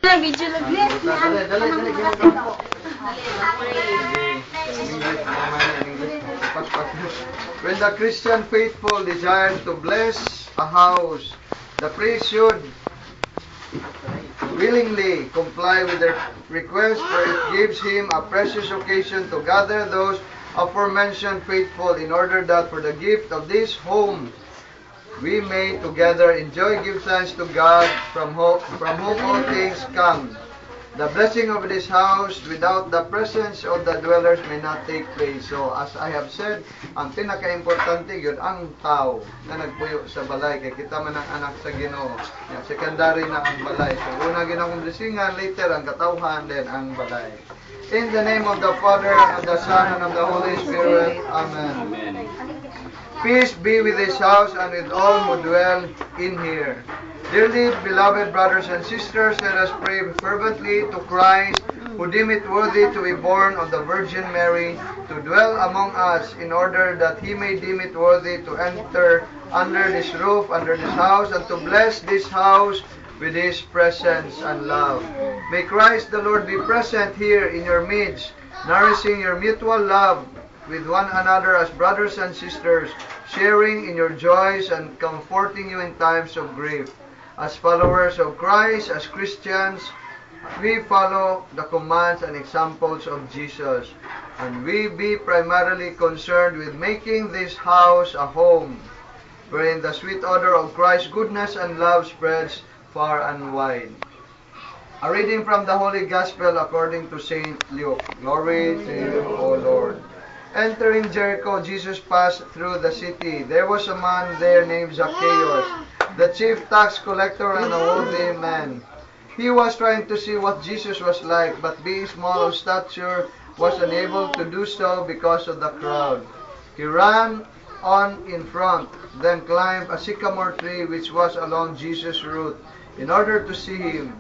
Video lagi. When the Christian faithful desires to bless a house, the priest should willingly comply with their request, for it gives him a precious occasion to gather those aforementioned faithful, in order that for the gift of this home we may together enjoy, give thanks to God, from whom all things come. The blessing of this house without the presence of the dwellers may not take place. So, as I have said, ang pinaka-importante yun, ang tao na nagpuyo sa balay. Kaya kita man ang anak sa Ginoo. Secondary na ang balay. So, una ginawang blessingan, later ang katauhan, then ang balay. In the name of the Father, and of the Son, and of the Holy Spirit. Amen. Peace be with this house and with all who dwell in here. Dearly beloved brothers and sisters, let us pray fervently to Christ, who deemed it worthy to be born of the Virgin Mary, to dwell among us, in order that He may deem it worthy to enter under this roof, under this house, and to bless this house with His presence and love. May Christ the Lord be present here in your midst, nourishing your mutual love with one another as brothers and sisters, sharing in your joys and comforting you in times of grief. As followers of Christ, as Christians, we follow the commands and examples of Jesus, and we be primarily concerned with making this house a home wherein the sweet odor of Christ's goodness and love spreads far and wide. A reading from the Holy Gospel according to St. Luke. Glory to you, O Lord. Entering Jericho, Jesus passed through the city. There was a man there named Zacchaeus, the chief tax collector and a wealthy man. He was trying to see what Jesus was like, but being small of stature, was unable to do so because of the crowd. He ran on in front, then climbed a sycamore tree which was along Jesus' route, in order to see him.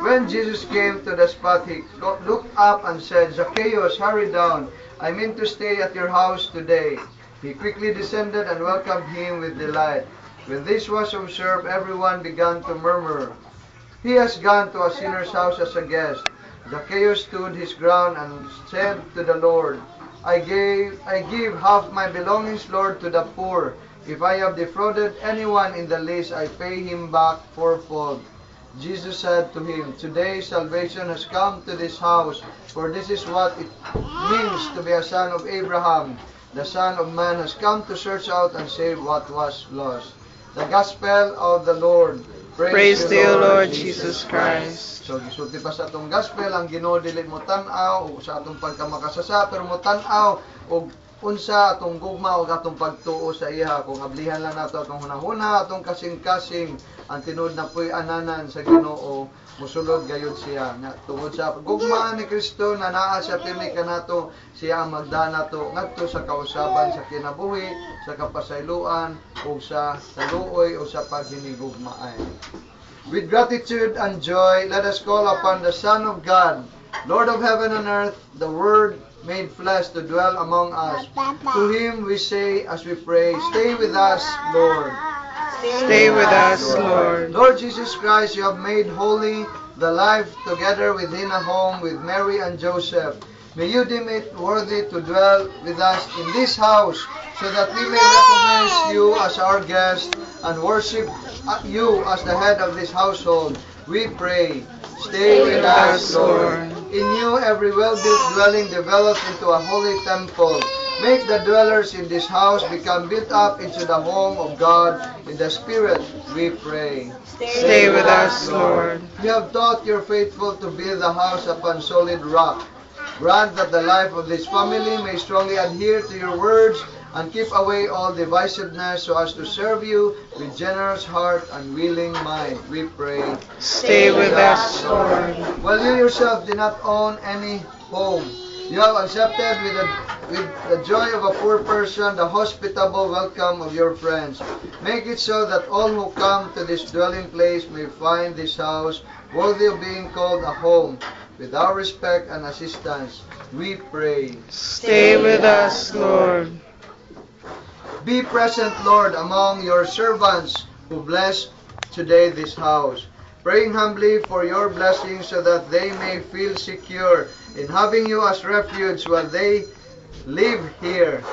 When Jesus came to the spot, he looked up and said, "Zacchaeus, hurry down. I mean to stay at your house today." He quickly descended and welcomed him with delight. When this was observed, everyone began to murmur, "He has gone to a sinner's house as a guest." Zacchaeus stood his ground and said to the Lord, I give half my belongings, Lord, to the poor. If I have defrauded anyone in the least, I pay him back fourfold." Jesus said to him, "Today salvation has come to this house, for this is what it means to be a son of Abraham. The Son of Man has come to search out and save what was lost." The Gospel of the Lord. Praise to you, Lord Jesus Christ. So, gisulti pa sa atong Gospel, ang Ginoo dili mo tan-aw, o sa atong pagkamakasasa, pero mo tan-aw, o unsa atong gugma o atong pagtuo sa iya. Kung ablihan lang nato atong hunahuna, atong kasing-kasing, ang tinud na po'y ananan sa Ginoo, musulod gayud siya. Tungod sa gugma ni Kristo na naa siya pirmi kanato, siya ang magdana to ngadto sa kausaban sa kinabuhi, sa kapasayloan, o sa saluoy o sa paghinigugmaay. With gratitude and joy, let us call upon the Son of God, Lord of heaven and earth, the Word made flesh, to dwell among us. To Him we say as we pray, "Stay with us, Lord." Stay with us, Lord. Lord Jesus Christ, you have made holy the life together within a home with Mary and Joseph. May you deem it worthy to dwell with us in this house, so that we may recognize you as our guest and worship you as the head of this household. We pray, stay with us, Lord. In you, every well-built dwelling develops into a holy temple. Make the dwellers in this house become built up into the home of God in the Spirit, we pray. Stay with us, Lord. You have taught your faithful to build the house upon solid rock. Grant that the life of this family may strongly adhere to your words and keep away all divisiveness, so as to serve you with generous heart and willing mind, we pray. Stay with us, Lord. While you yourself do not own any home, you have accepted with the joy of a poor person the hospitable welcome of your friends. Make it so that all who come to this dwelling place may find this house worthy of being called a home. With our respect and assistance, we pray. Stay with us, Lord. Be present, Lord, among your servants who bless today this house. praying humbly for your blessing so that they may feel secure in having you as refuge while they live here.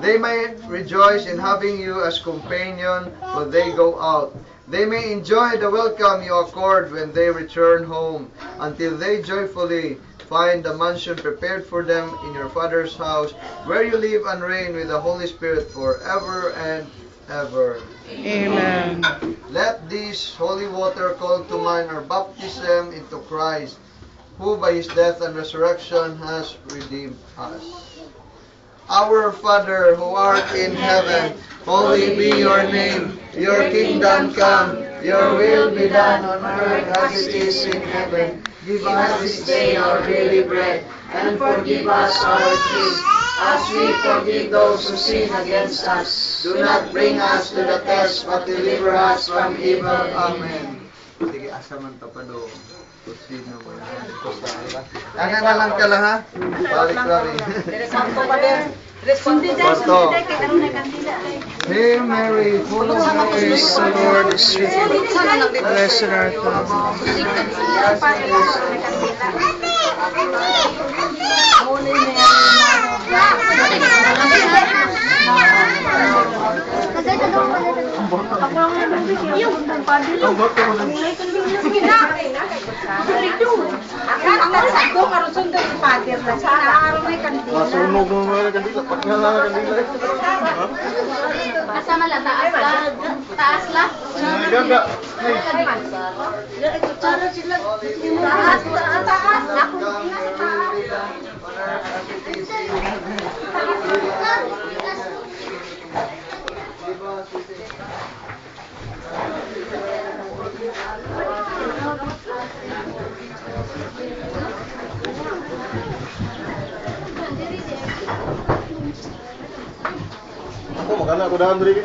They may rejoice in having you as companion while they go out. They may enjoy the welcome you accord when they return home, until they joyfully find the mansion prepared for them in your Father's house, where you live and reign with the Holy Spirit forever and ever. Amen. Let this holy water call to mind our baptism into Christ, who by his death and resurrection has redeemed us. Our Father, who art in heaven, holy be your name. Your kingdom come, your will be done on earth as it is in heaven. Give us this day our daily bread, and forgive us our sins, as we forgive those who sin against us. Do not bring us to the test, but deliver us from evil. Amen. Sige, asa man tapado. Kusino mo na. Ano na lang ka lang, ha? Balik rari. Pastor. Hail Mary, full of grace, the Lord is with you. Blessed art thou. Holy Taas lang. Ako, magana ako daan diri.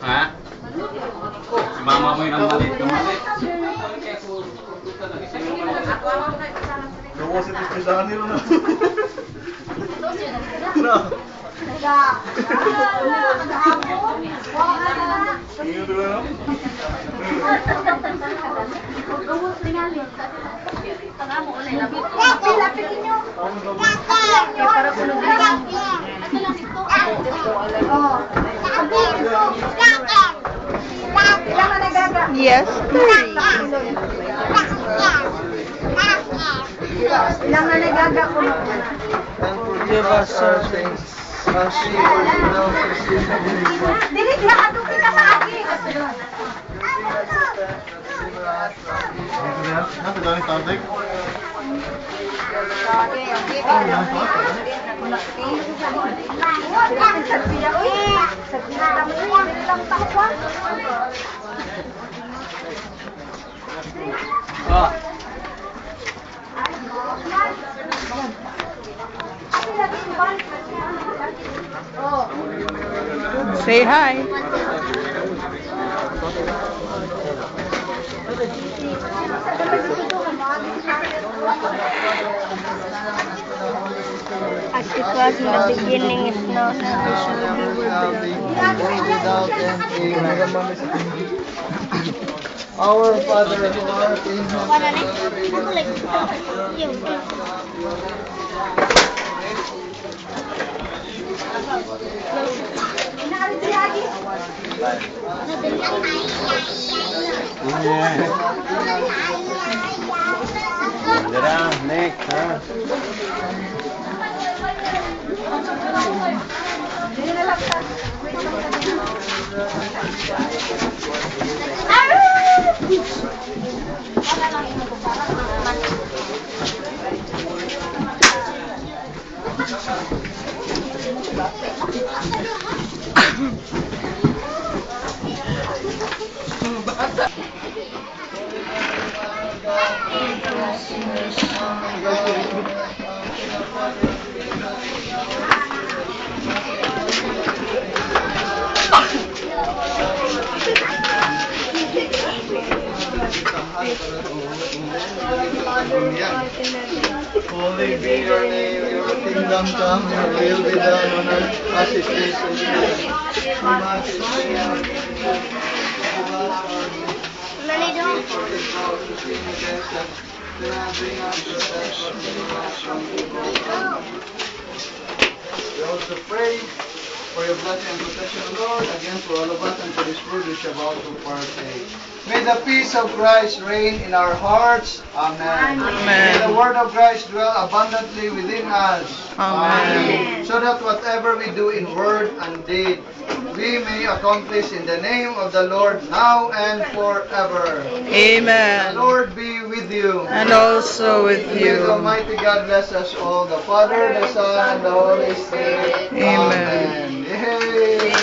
Ha? Si mama mo yung malit. Gawa sa pisadaan nila na. Na. Ingat dulu na. Yes, 30. Ilang na nagaga ko na. And forgive us our sins, as we forgive those who sin against us. Dili ka ato kita sa akin. Nanti dari tantek. Say hi. As it was in the beginning, is now, and ever shall be, world Without end. Amen. Our Father who art in heaven, hallowed be your name. Next, ha. Holy be your name, your kingdom come, your will be done on earth as it is in heaven. Give us this day our daily bread, We also pray for your blessing and protection, Lord, again for all of us and for this food which we are about to partake. May the peace of Christ reign in our hearts. Amen. Amen. May the word of Christ dwell abundantly within us. Amen. So that whatever we do in word and deed, we may accomplish in the name of the Lord now and forever. The Amen. Lord be with you. And also with May the you. Almighty God bless us all, the Father, the Son, and the Holy Spirit. Amen. Yay.